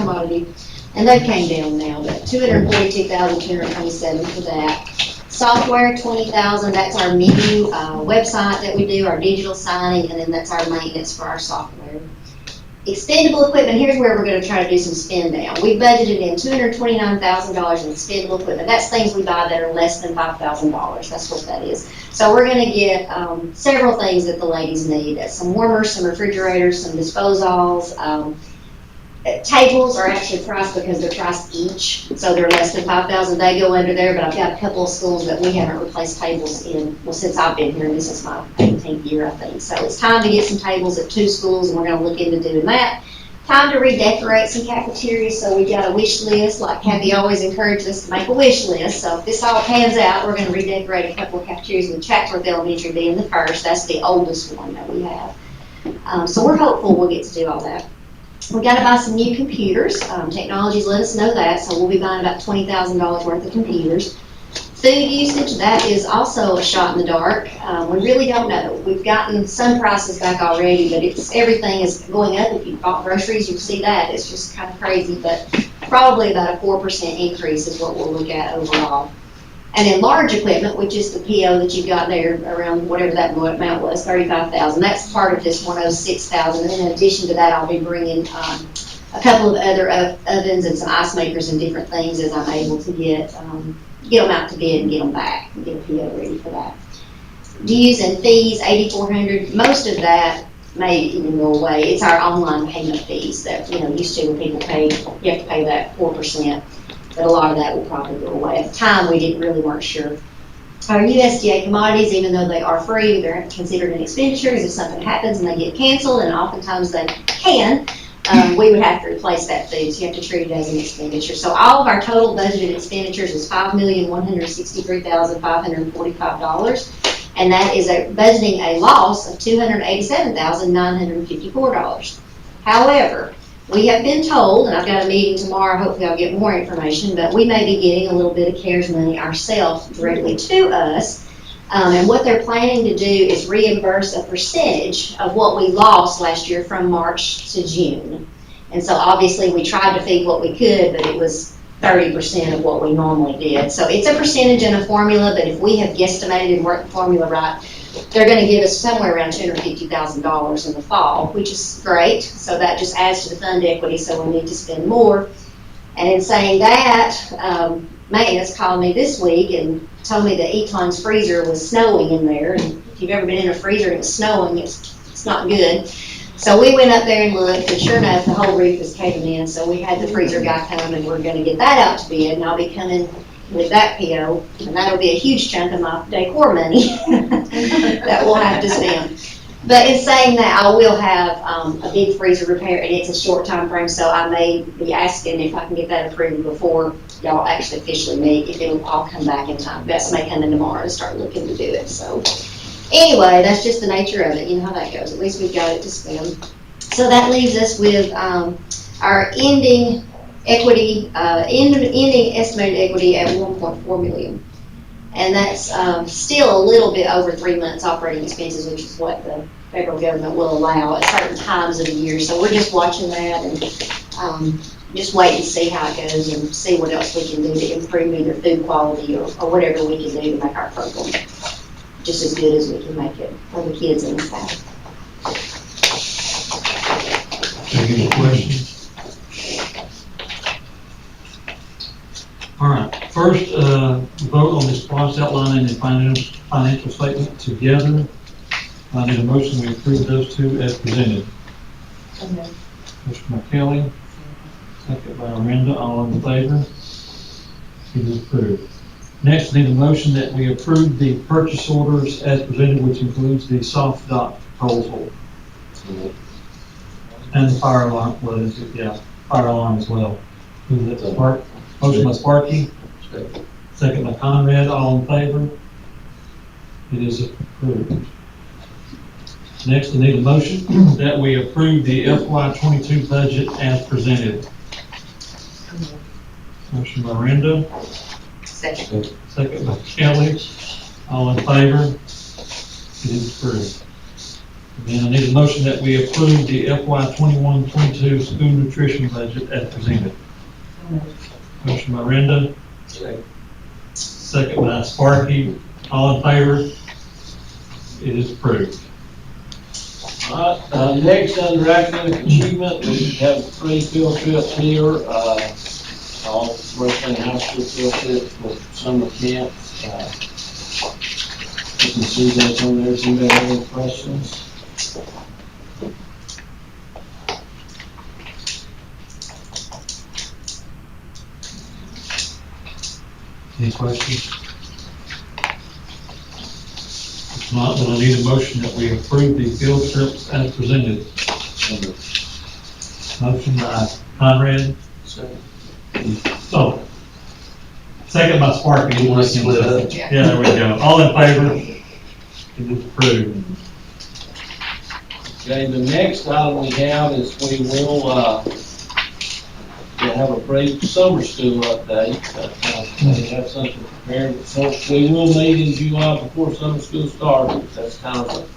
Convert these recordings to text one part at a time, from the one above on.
commodity, and they came down now, but 242,227 for that. Software, 20,000, that's our menu, website that we do, our digital signing, and then that's our maintenance for our software. Expendable equipment, here's where we're gonna try to do some spend down. We budgeted in $229,000 in expendable equipment. That's things we buy that are less than $5,000, that's what that is. So we're gonna get several things that the ladies need. Some warmers, some refrigerators, some disposals. Tables are actually priced because they're priced each, so they're less than 5,000. They go under there, but I've got a couple of schools that we haven't replaced tables in, well, since I've been here, and this is my 18th year, I think. So it's time to get some tables at 2 schools, and we're gonna look into doing that. Time to redecorate some cafeterias, so we've got a wish list, like Kathy always encouraged us to make a wish list. So if this all pans out, we're gonna redecorate a couple of cafeterias, with Chatsworth Elementary being the first. That's the oldest one that we have. So we're hopeful we'll get to do all that. We got to buy some new computers. Technology's let us know that, so we'll be buying about $20,000 worth of computers. Food usage, that is also a shot in the dark. We really don't know. We've gotten some prices back already, but everything is going up. If you bought groceries, you'll see that. It's just kind of crazy, but probably about a 4% increase is what we'll look at overall. And then large equipment, which is the PO that you've got there around whatever that amount was, 35,000. That's part of this 106,000. And in addition to that, I'll be bringing a couple of other ovens and some ice makers and different things as I'm able to get them out to bid and get them back and get a PO ready for that. Dues and fees, 8,400. Most of that may even go away. It's our online payment fees that used to when people pay. You have to pay that 4%. But a lot of that will probably go away. At the time, we weren't sure. Our USDA commodities, even though they are free, they're considered an expenditure, because if something happens and they get canceled, and oftentimes they can, we would have to replace that food, so you have to treat it as an expenditure. So all of our total budgeted expenditures is $5,163,545, and that is budgeting a loss of $287,954. However, we have been told, and I've got a meeting tomorrow, hopefully I'll get more information, but we may be getting a little bit of CARES money ourselves directly to us. And what they're planning to do is reimburse a percentage of what we lost last year from March to June. And so obviously we tried to feed what we could, but it was 30% of what we normally did. So it's a percentage and a formula, but if we have guesstimated and worked the formula right, they're going to give us somewhere around $250,000 in the fall, which is great. So that just adds to the fund equity, so we need to spend more. And in saying that, maintenance called me this week and told me that Econ's freezer was snowing in there. And if you've ever been in a freezer and it's snowing, it's not good. So we went up there and looked, and sure enough, the whole roof is caving in. So we had the freezer guy come, and we're going to get that out to bid, and I'll be coming with that PO, and that'll be a huge chunk of my decor money that we'll have to spend. But in saying that, I will have a big freezer repair, and it's a short time frame, so I may be asking if I can get that approved before y'all actually officially meet, if it'll all come back in time. Bess may come in tomorrow and start looking to do it. So anyway, that's just the nature of it. You know how that goes. At least we've got it to spend. So that leaves us with our ending equity, ending estimated equity at $1.4 million. And that's still a little bit over 3 months operating expenses, which is what the federal government will allow at certain times of the year. So we're just watching that and just wait and see how it goes and see what else we can do to improve either food quality or whatever we can do to make our program just as good as we can make it for the kids and the staff. Any questions? All right, first, vote on this process outlining the financial statement together. I need a motion to approve those two as presented. Okay. Mr. McKelly, second by Miranda, all in favor? It is approved. Next, I need a motion that we approve the purchase orders as presented, which includes the soft dock proposal. And the fire alarm, what is it? Yeah, fire alarm as well. Who's it? Spark? Motion by Sparky, second by Conrad, all in favor? It is approved. Next, I need a motion that we approve the FY22 budget as presented. Motion by Miranda. Second. Second by Kelly. All in favor? It is approved. And I need a motion that we approve the FY 21-22 school nutrition budget as presented. Motion by Renda, second by Sparky. All in favor? It is approved. All right, next under academic achievement, we have 3 field trips here, all Wrestling High School field trips with summer camps. You can see that on there, if you have any questions. Any questions? If not, then I need a motion that we approve the field trips as presented. Motion by Conrad. Oh. Second by Sparky. You want to split up? Yeah, there we go. All in favor? It is approved. Okay, the next item we have is we will, have a brief summer school update. We have something prepared. So we will meet in July before summer school starts. That's kind of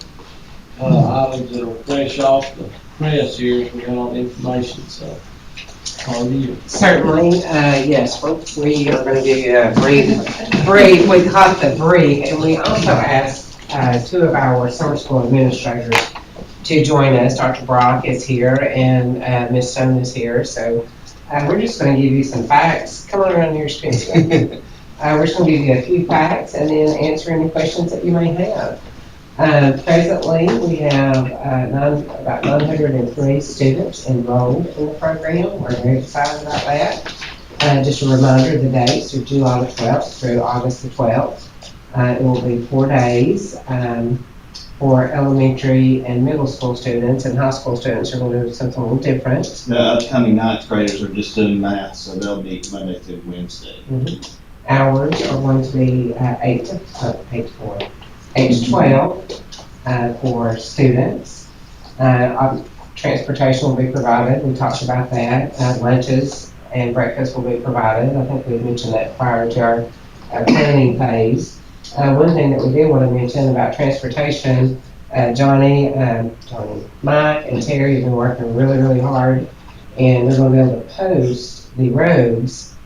the items that are fresh off the press here as we got all the information, so. How are you? Certainly, yes, we are going to give you a brief, we caught the brief, and we also asked 2 of our summer school administrators to join us. Dr. Brock is here and Ms. Stone is here, so we're just going to give you some facts. Come on around here, Spencer. We're just going to give you a few facts and then answer any questions that you may have. Presently, we have about 903 students enrolled in the program. We're very excited about that. Just a reminder, the dates are July the 12th through August the 12th. It will be 4 days for elementary and middle school students, and high school students are going to do something a little different. The upcoming ninth graders are just doing math, so they'll be Monday through Wednesday. Hours are going to be 8 to 12 for students. Transportation will be provided. We talked about that. Lunches and breakfast will be provided. I think we mentioned that prior to our planning phase. One thing that we did want to mention about transportation, Johnny, Mike, and Terry have been working really, really hard, and they're going to be able to post the roads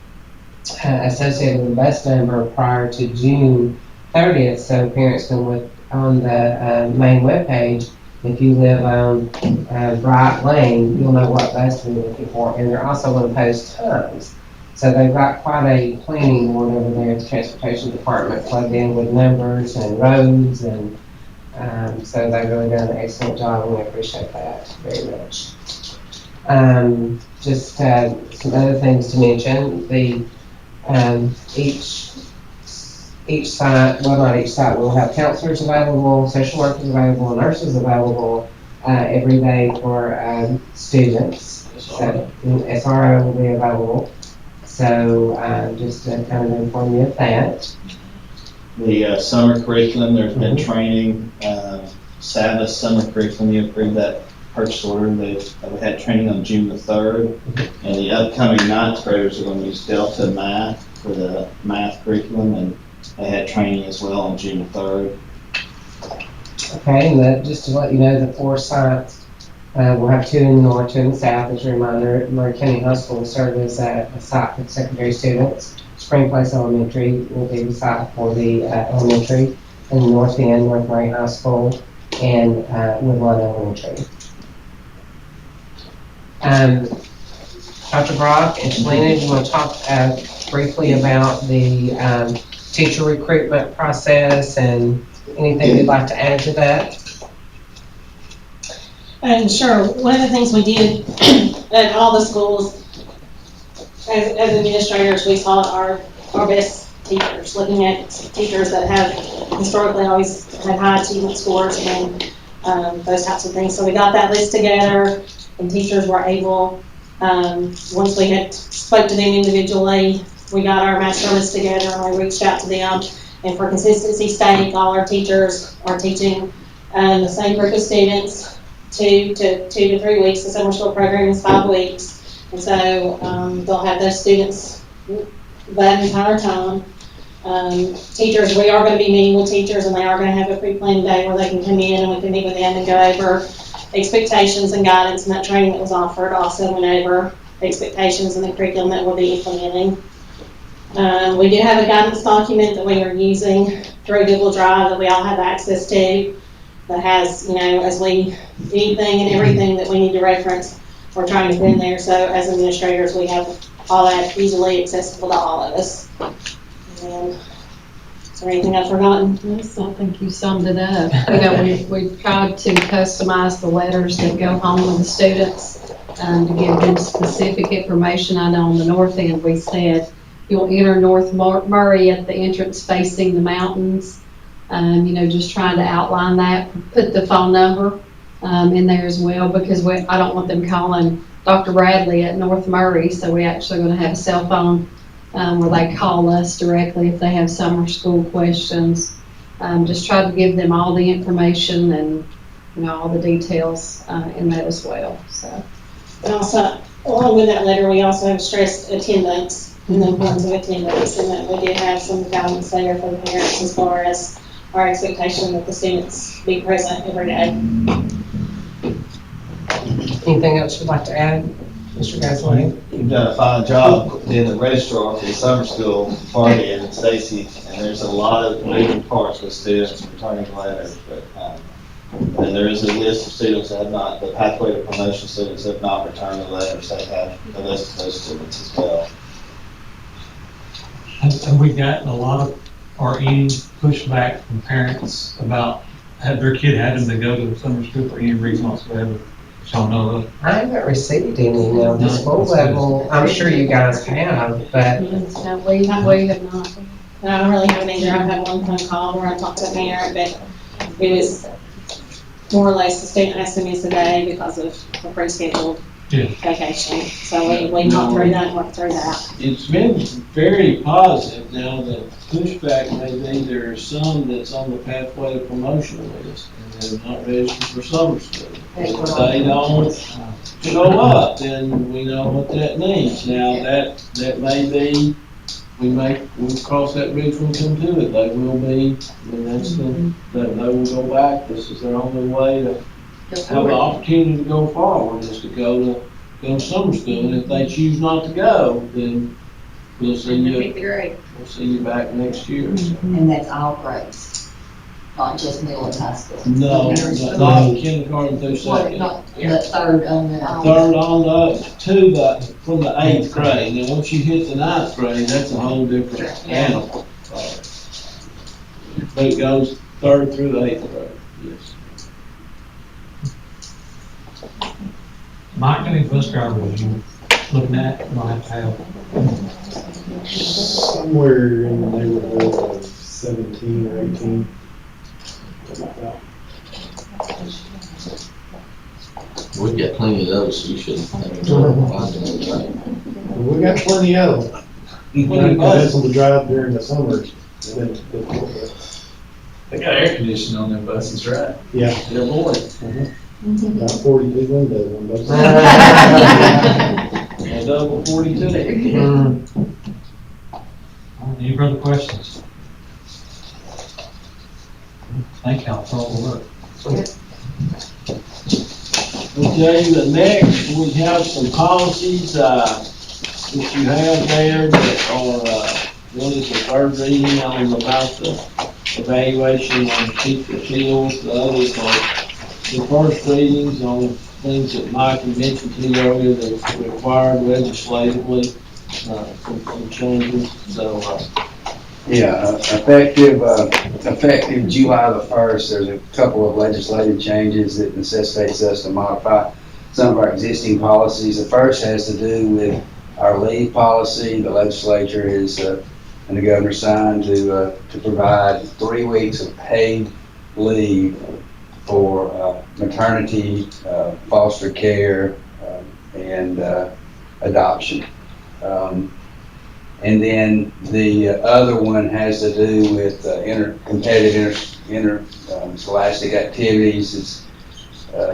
associated with the bus number prior to June 30th, so parents can look on the main webpage. If you live on Bright Lane, you'll know what bus to be looking for, and they're also going to post times. So they've got quite a planning board over there at the transportation department plugged in with numbers and roads, and so they've really done an excellent job, and we appreciate that very much. Just some other things to mention. The each site, well, not each site, will have counselors available, social workers available, nurses available every day for students. So SRO will be available. So just to kind of inform you of that. The summer curriculum, there's been training, Savas summer curriculum, you approved that purchase order. We had training on June the 3rd, and the upcoming ninth graders are going to use Delta Math for the math curriculum, and they had training as well on June the 3rd. Okay, and just to let you know, the 4 sites, we'll have 2 in the north, 2 in the south. As a reminder, Murray County High School will serve as a site for secondary students. Spring Place Elementary will be the site for the elementary, and the north end, North Murray High School, and Woodlawn Elementary. Dr. Brock and Shalina, do you want to talk briefly about the teacher recruitment process and anything you'd like to add to that? Sure. One of the things we did at all the schools as administrators, we taught our best teachers, looking at teachers that have historically always had high achievement scores and those types of things. So we got that list together, and teachers were able, once we had spoke to them individually, we got our master list together and we reached out to them. And for consistency's sake, all our teachers are teaching the same group of students 2 to 3 weeks. The summer school program is 5 weeks. And so they'll have those students that entire time. Teachers, we are gonna be meeting with teachers, and they are gonna have a pre-planned day where they can come in and we can meet with them and go over expectations and guidance, and that training that was offered also went over expectations and the curriculum that we'll be implementing. We do have a guidance document that we are using through Google Drive that we all have access to, that has, as we, anything and everything that we need to reference, we're trying to put in there, so as administrators, we have all that easily accessible to all of us. And is there anything I've forgotten? Yes, I think you summed it up. We've tried to customize the letters that go home with the students, to give them specific information. I know on the north end, we said, you'll enter North Murray at the entrance facing the mountains. Just trying to outline that, put the phone number, in there as well, because I don't want them calling Dr. Bradley at North Murray, so we actually going to have a cell phone where they call us directly if they have summer school questions. Just try to give them all the information and all the details in that as well. So, And also, along with that letter, we also have stressed attendance and the importance of attendance, and that we did have some guidance there for the parents as far as our expectation that the students be present every day. Anything else you'd like to add, Mr. Gasaway? You've done a fine job being the registrar for the summer school party and Stacy, and there's a lot of moving parts with students returning letters, but, and there is a list of students that have not, the pathway to promotion students have not returned the letters. They have a list of those students as well. Have we gotten a lot of, or any pushback from parents about have their kid having to go to summer school for any reason whatsoever? Y'all know of? I haven't received any, the school level, I'm sure you guys have, but no, we have not. And I don't really have an either. I've had one phone call where I talked to a parent, but it was more or less the student asked me today because of the pre-scheduled Yeah. vacation. So we talked through that and worked through that. It's been very positive. Now, the pushback may be there's some that's on the pathway to promotion list and they're not registered for summer school. If they don't show up, then we know what that means. Now, that may be, we'll cross that bridge when we come to it. They will be, they will go back. This is their only way to have the opportunity to go forward, is to go to summer school. And if they choose not to go, then we'll see you back next year. And that's all grades, not just middle and high school. No, not kindergarten through second. Not the third on the. Third on from the 8th grade. Now, once you hit the 9th grade, that's a whole different animal. But it goes 3rd through the 8th grade, yes. Mike, how many bus drivers are you looking at? Might have to have. Somewhere in the neighborhood of 17 or 18. We've got plenty of those, so you shouldn't have any trouble finding them. We got plenty of them. That's on the drive during the summers. And then- They got air conditioning on their buses, right? Yeah, They're bored. about 42 windows on those. A double 42. Any further questions? Thank y'all for all the work. Okay, the next, we have some policies, that you have there that are, one is the third reading on about the evaluation on teacher skills, the others are the first readings on things that Mike had mentioned to you earlier that's required legislatively, some changes, so, Yeah, effective July the 1st, there's a couple of legislative changes that necessitates us to modify some of our existing policies. The first has to do with our leave policy. The legislature is, and the governor signed to provide 3 weeks of paid leave for maternity, foster care, and adoption. And then the other one has to do with competitive interscholastic activities. It's,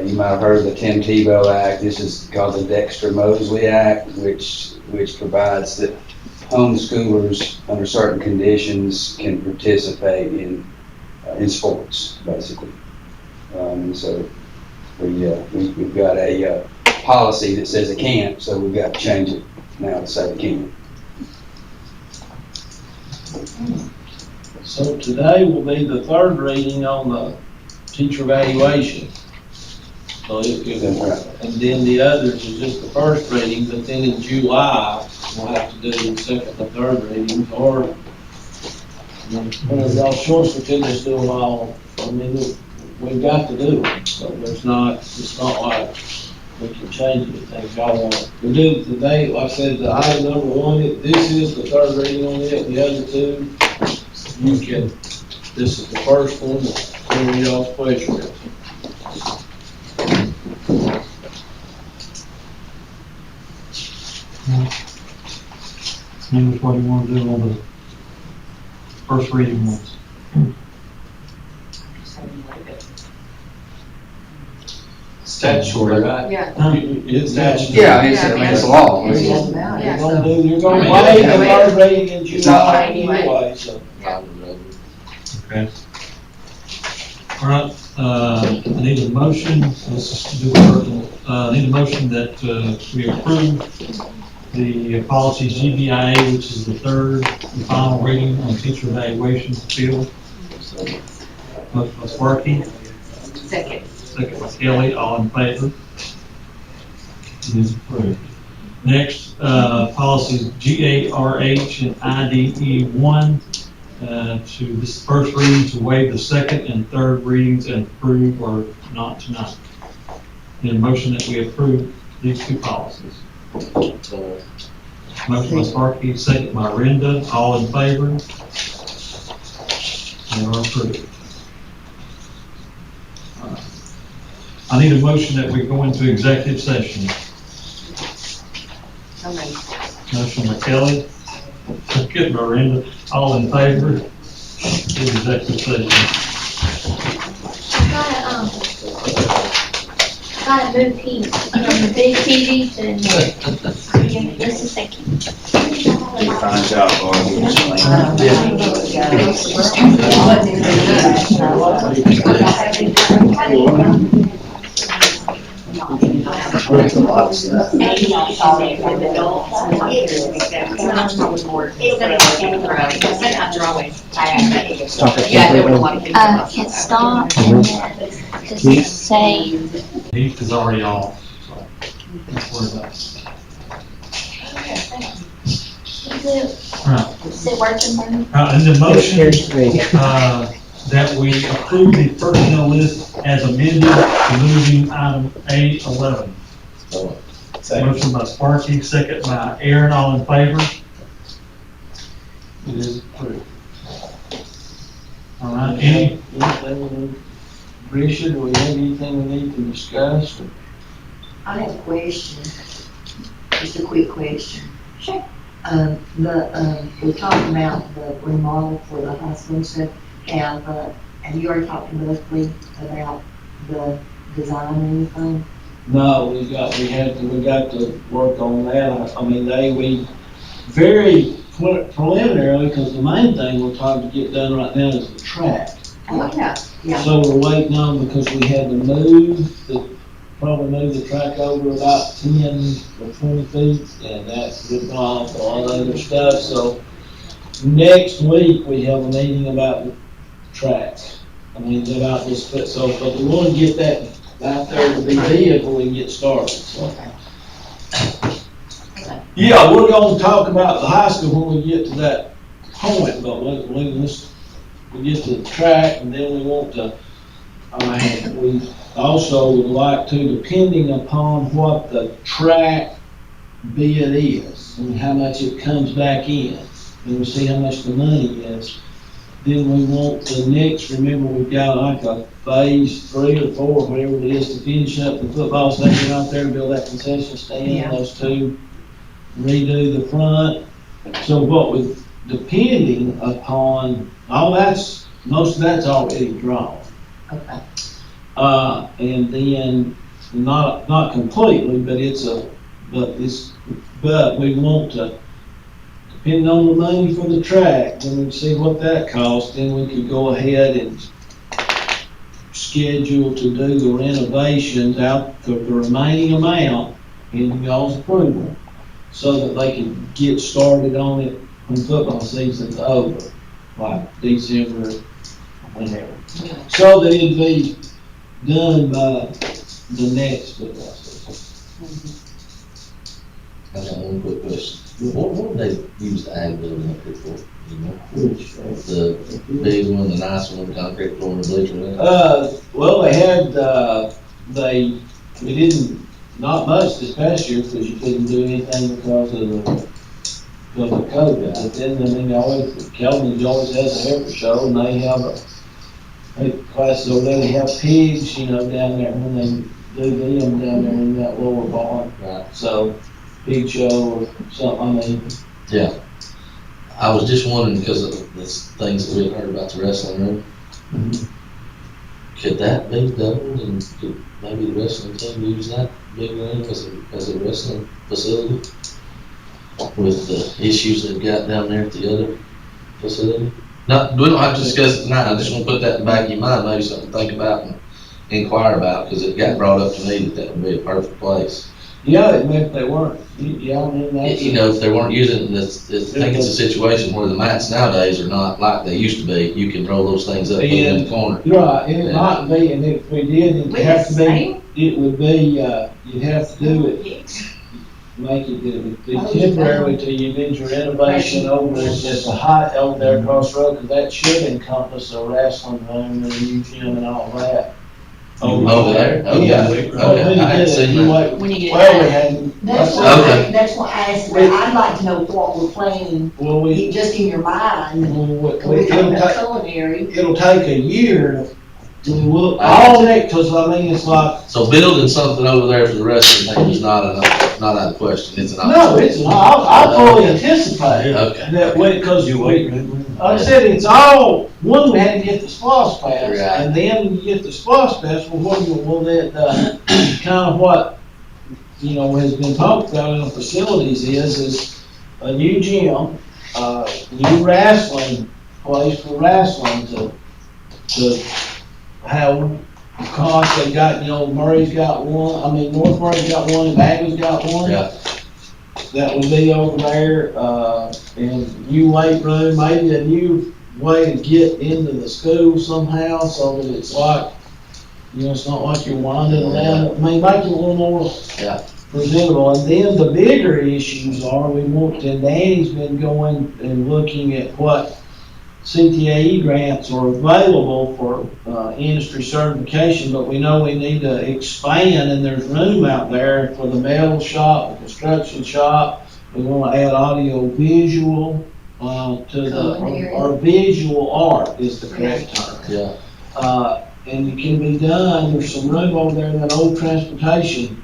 you might have heard of the Tim Tebow Act. This is called the Dexter Mosley Act, which provides that homeschoolers, under certain conditions, can participate in sports, basically. So we've got a policy that says it can't, so we've got to change it now to say it can. So today will be the third reading on the teacher evaluation. So and then the others is just the first reading, but then in July, we'll have to do the second and third readings, or whatever y'all choice, we can just do them all. I mean, we've got to do it, so it's not like we can change anything if y'all want. We do it today, like I said, the item number one, this is the third reading on it, the other two, this is the first one, whatever y'all's pleasure is. Members, what do you want to do on the first reading ones? Statutory, right? Yeah. It's statutory. Yeah, it's a law. It doesn't matter. Yeah. You're gonna waive the third reading in July anyway, so. Okay. All right, I need a motion, let's just do it. I need a motion that we approve the policies GBIA, which is the third and final reading on teacher evaluation field. Motion by Sparky, Second. second by Kelly, all in favor? It is approved. Next, policies GARH and IDE1, to this first reading to waive the second and third readings and approve or not tonight. Need a motion that we approve these two policies. Motion by Sparky, second by Renda, all in favor? They are approved. I need a motion that we go into executive session. Motion by Kelly, second by Renda, all in favor? Executive session. Gotta move these, the big TVs and, just a second. Fine job, Hit stop and then just say, Heath is already off, so don't worry about it. is it working, Bernie? And the motion, that we approve the personnel list as amended to moving item A11. Motion by Sparky, second by Aaron, all in favor? It is approved. All right, Anything, Risha, do we have anything we need to discuss? I have a question, just a quick question. Sure. We're talking about the remodel for the high school and stuff. Have you already talked to Leslie about the design or anything? No, we got to work on that. I mean, we very preliminarily, because the main thing we're trying to get done right now is the track. Oh, yeah, yeah. So we're waiting on, because we had to probably move the track over about 10 or 20 feet, and that's ripping off all the other stuff. So next week, we have a meeting about the track. I mean, about this, but we want to get that out there to be vehicle and get started, so. Yeah, we're gonna talk about the high school when we get to that point, but we get to the track, and then we want to, we also would like to, depending upon what the track bid is, and how much it comes back in, and we see how much the money is, then we want the next, remember we've got like a phase 3 or 4, whatever it is, to finish up the football stadium out there, build that concession stand, those two, redo the front. So what we, depending upon, most of that's already drawn. Okay. And then, not completely, but we want to depending on the money for the track, then we'd see what that cost, then we could go ahead and schedule to do the renovations out for the remaining amount in y'all's approval, so that they can get started on it when football season's over, like December, whenever. So that it'd be done by the next football season. I got one quick question. What do they use the ag building up here for? You know, Which, the big one, the nice one, the concrete floor and the bleacher. well, they had, we didn't, not much this past year, because you couldn't do anything because of COVID. But then, I mean, always, Kelvin's always has a heifer show, and they have classes over there, they have pigs, you know, down there, when they do them down there in that lower barn. Right. So, pig show or something, I mean. Yeah. I was just wondering, because of the things that we had heard about the wrestling room. Could that be doubled, and could maybe the wrestling team use that big room as a wrestling facility? With the issues they've got down there at the other facility? No, we don't have to discuss it tonight, I just want to put that in the back of your mind, maybe something to think about and inquire about, because it got brought up to me that would be a perfect place. Yeah, if they weren't, yeah, I mean, that's. You know, if they weren't using this, I think it's a situation where the mats nowadays are not like they used to be. You can roll those things up, put them in the corner. Right, and it might be, and if we did, it'd have to be, it would be, you'd have to do it, make it, it would be temporary till you did your renovation over there, just a height over there across the road, because that should encompass a wrestling room and a new gym and all that. Over there? Okay. Yeah. Okay. I hadn't seen that. When you get Well, we back. hadn't. That's Okay. why, that's why I asked, I'd like to know what we're planning, Well, we, just in your mind. it'll Talking about take, culinary. it'll take a year to look, all that, because I mean, it's like, So building something over there for the wrestling thing is not out of the question. It's an option. no, it's not, I fully anticipate Okay. that way, because like I said, it's all, one, we had to get the SPOS pass, Right. and then when you get the SPOS pass, kind of what, you know, has been talked about in the facilities is a new gym, new wrestling place for wrestling to have, because they got, you know, Murray's got one, I mean, North Murray's got one, and Bagley's got one. Yeah. That would be over there, and new weight room, maybe a new way to get into the school somehow, so that it's like, you know, it's not like you're winding around, I mean, make it a little more Yeah. presentable. And then the bigger issues are, we want, and Danny's been going and looking at what CTAE grants are available for, industry certification, but we know we need to expand, and there's room out there for the metal shop, the construction shop. We wanna add audio visual, to Culinary. or visual art is the correct term. Yeah. And it can be done, there's some room over there in that old transportation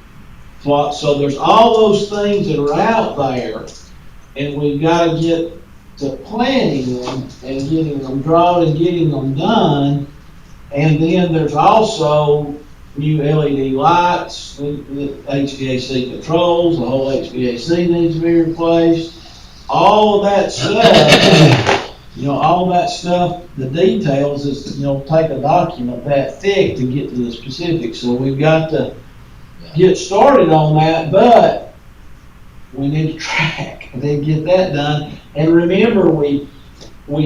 plot, so there's all those things that are out there, and we've gotta get to planning them and getting them drawn and getting them done. And then there's also new LED lights, with HVAC controls, the whole HVAC needs to be replaced. All of that stuff, you know, all that stuff, the details is, you know, take a document that thick to get to the specifics. So we've got to get started on that, but we need to track and then get that done. And remember, we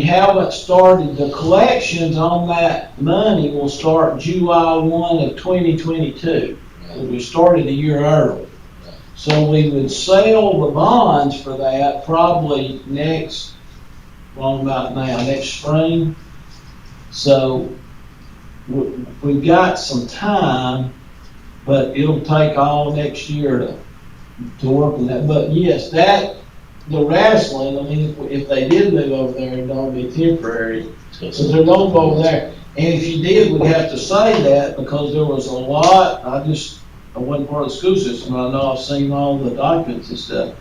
haven't started, the collections on that money will start July 1 of 2022. We started a year early. So we would sell the bonds for that probably next spring. So we've got some time, but it'll take all next year to work on that. But yes, the wrestling, I mean, if they did move over there, it'd only be temporary, because they're gonna go over there. And if you did, we'd have to say that, because there was a lot, I wasn't part of the school system, but I know I've seen all the documents and stuff.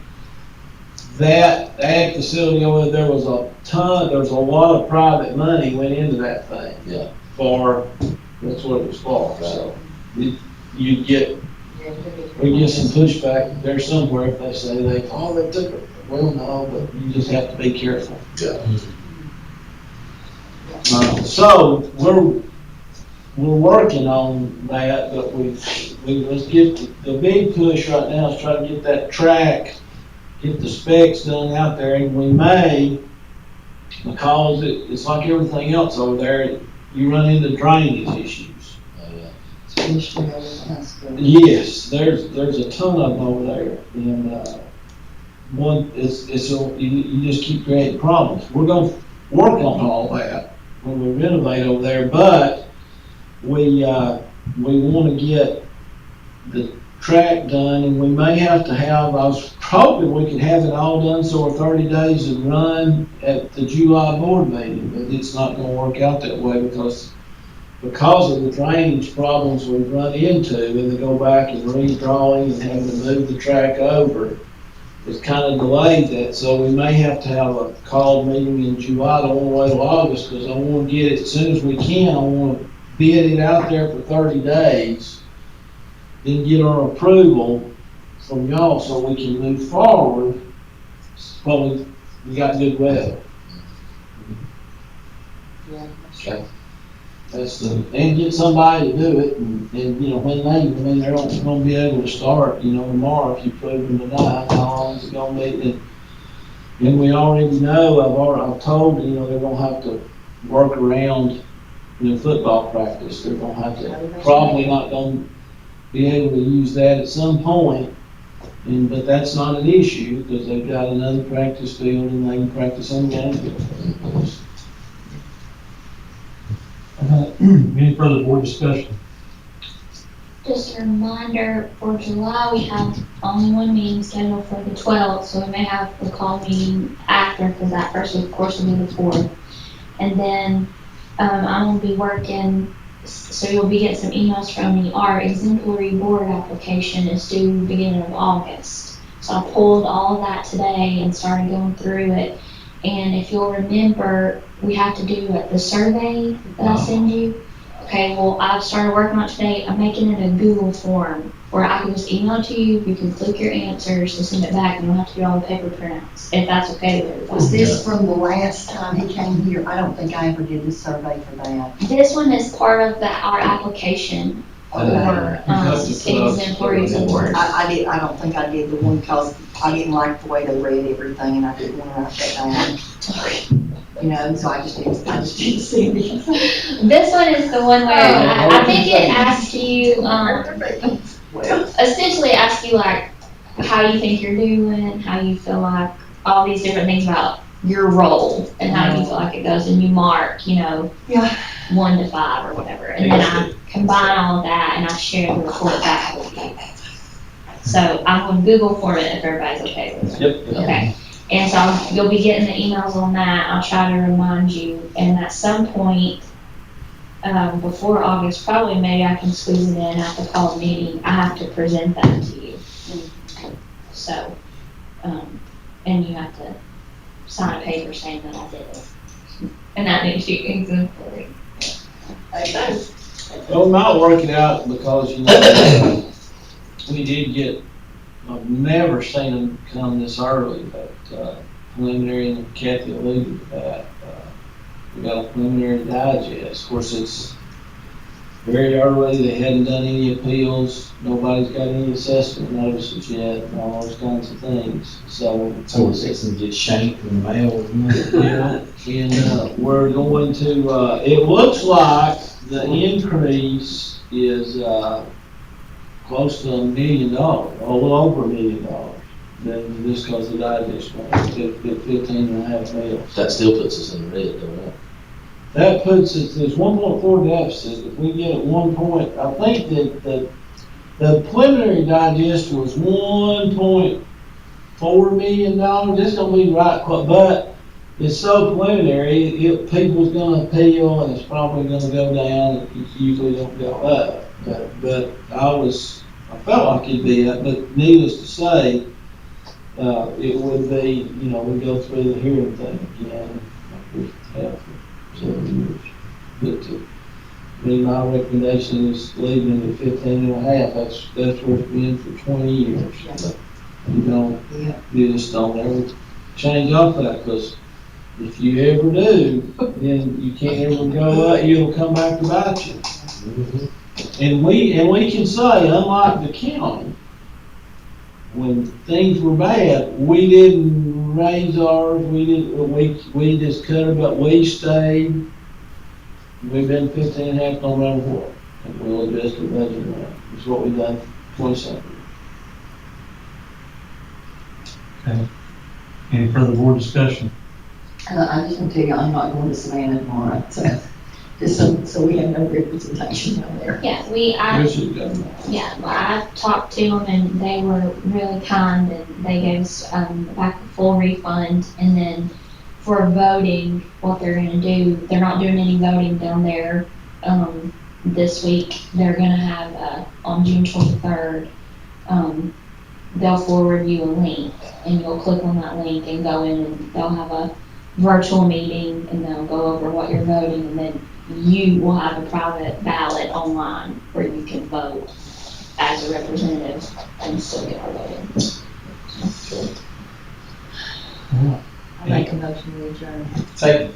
That ag facility over there was there was a lot of private money went into that thing. Yeah. That's what it was for, so we get some pushback there somewhere if they say they took Well, no, but you just have to be careful. Yeah. So, we're working on that, but let's get, the big push right now is try to get that track, get the specs done out there, and we may, because it's like everything else over there, you run into drainage issues. Especially over the high school. Yes, there's a ton of them over there, and, you just keep creating problems. We're gonna work on all that when we renovate over there, but we wanna get the track done, and we may have to have, I was hoping we could have it all done, so we're 30 days and run at the July board meeting, but it's not gonna work out that way because of the drainage problems we've run into, and they go back and redrawing and having to move the track over. It's kind of delayed that, so we may have to have a called meeting in July. I don't want to wait till August, because I want to get it as soon as we can. I want to bid it out there for 30 days, then get our approval from y'all so we can move forward, but we got good weather. Okay. And get somebody to do it, and when they're not gonna be able to start, tomorrow, if you prove them tonight, how long is it gonna be? And we already know, I've told, they're gonna have to work around, football practice, they're gonna have to, probably not gonna be able to use that at some point, but that's not an issue, because they've got another practice field, and they can practice on that. Any further board discussion? Just a reminder, for July, we have only one meeting scheduled for the 12th, so we may have the call meeting after, because that first, of course, will be the 4th. And then, I'm gonna be working, so you'll be getting some emails from me. Our exemplary board application is due beginning of August. So I pulled all of that today and started going through it. And if you'll remember, we have to do the survey that I send you. Okay, well, I've started working on it today. I'm making it a Google form where I can just email it to you. You can click your answers and send it back, and you don't have to do all the paper printouts, if that's okay with everybody. Was this from the last time he came here? I don't think I ever did the survey for that. This one is part of our application for exemplary board. I don't think I did the one because I didn't like the way they read everything and I didn't want to write that down. So I just didn't see it. This one is the one where I think it asks you, essentially asks you like how you think you're doing, how you feel like, all these different things about your role and how you feel like it goes, and you mark, 1 to 5 or whatever, and then I combine all of that and I share the report back with you. So I'm going to Google form it if everybody's okay with it. Yep. Okay. And so you'll be getting the emails on that. I'll try to remind you, and at some point before August, probably maybe I can squeeze it in at the call meeting. I have to present that to you. So, and you have to sign a paper saying that I did it. And that makes you exemplary. Well, we might work it out because, we did get, I've never seen them come this early, but preliminary, and Kathy alluded to that. We got a preliminary digest. Of course, it's very early. They hadn't done any appeals. Nobody's got any assessment notices yet, and all those kinds of things. So it's fixing to get shanked in the mail. Yeah, and we're going to, it looks like the increase is close to $1 million, a little over $1 million. Then just because the digest went, 15.5 million. That still puts us in the red, don't it? That puts us, there's 1.4 deficit. If we get at 1 point, I think that the preliminary digest was $1.4 million. It's gonna be right, but it's so preliminary, people's gonna appeal and it's probably gonna go down. It usually don't go up. But I felt like it'd be up, but needless to say, it would be, we go through the hearing thing again, like we have for several years. But my recommendation is leaving it at 15.5. That's where it's been for 20 years. You just don't ever change off that, because if you ever do, then you can't ever go up, it'll come back to bite you. And we can say, unlike the county, when things were bad, we didn't raise ours, we just cut it, but we stayed. We've been 15.5 no matter what, and we'll adjust the budget around. It's what we've done 20-something. Okay. Any further board discussion? I just want to tell you, I'm not going to Savannah tomorrow, so, just so we have no representation down there. Yeah, This is good. yeah, well, I talked to them and they were really kind and they gave us, back a full refund. And then for voting, what they're gonna do, they're not doing any voting down there, this week. They're gonna have, on June 23rd, they'll forward you a link and you'll click on that link and go in and they'll have a virtual meeting and they'll go over what you're voting, and then you will have a private ballot online where you can vote as a representative and still get our voting. I make a motion to adjourn. Second.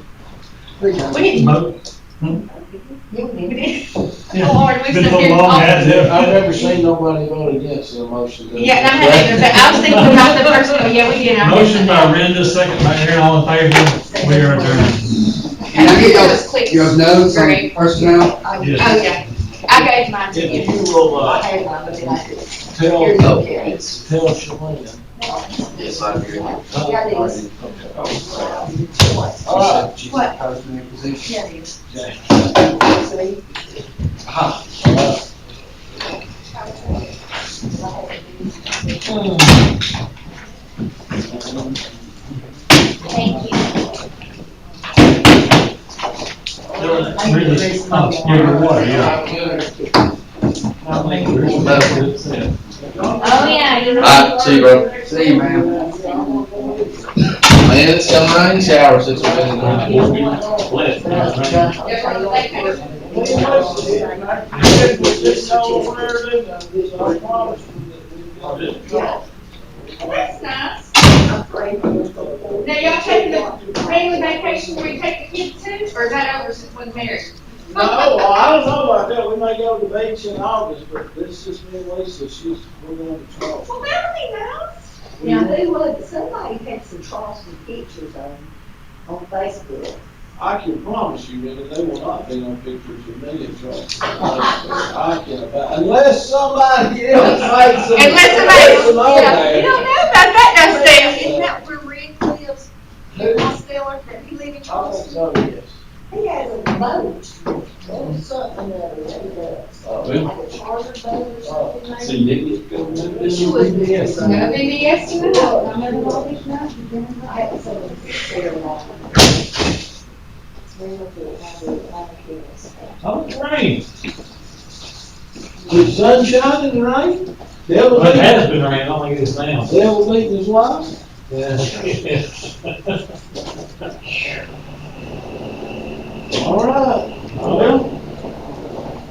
We done. Vote. You need it. Lord, we've Been been so here long, all- hasn't it? I've never seen nobody vote against the motion. Yeah, and I haven't even, I was thinking about the first one, yeah, we did. I Motion by remember Renda, second by Aaron, all in favor, we are adjourned. that. Can I get That was quick. Your notes on Great. personnel? Oh, Yes. yeah, I gave mine to If you. you will, I had one, but then I did. tell Here's the carrots. Shalana. Yes, I agree. Yeah, it is. All right. She's What? posting her position. Yeah, it is. Okay. See? All right. Thank you. Really? Oh, yeah, water, yeah. Oh, yeah, you're Alright, see you, bro. See you, ma'am. Man, it's come rain shower since we've been in there. That's nice. Now, y'all taking the family vacation where you take the kids too, or is that over since when married? No, I don't know about that. We may go to the beach in August, but this is me and Lisa. We're going to Charles. Well, that'll be nice. Now, they would, somebody had some Charleston pictures on Facebook. I can promise you that they will not be no pictures of me in Charleston. I can unless somebody else makes some. Unless somebody, yeah, you You don't know about that, no, Steve. Isn't that where Rick lives? Costello, that he live in I think Charleston? so, yes. He has a boat, or something or other that he does. Like a charter boat or something maybe. So you didn't go to the She was BBS. No BBS to it. I remember all these nights, I had some there long. It's very good, I do, I guess. Oh, it's rain. The sunshine and the rain, devil Well, it has beating, been raining, I don't think it is now. devil beating his wife. All right, well,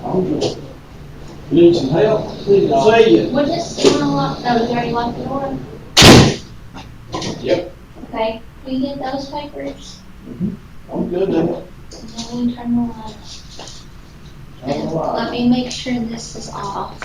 I'm good. Need some help, see you. We're just gonna lock, oh, you already locked the door? Yep. Okay, can you get those papers? I'm good now. And then we turn the light. All right. Let me make sure this is off.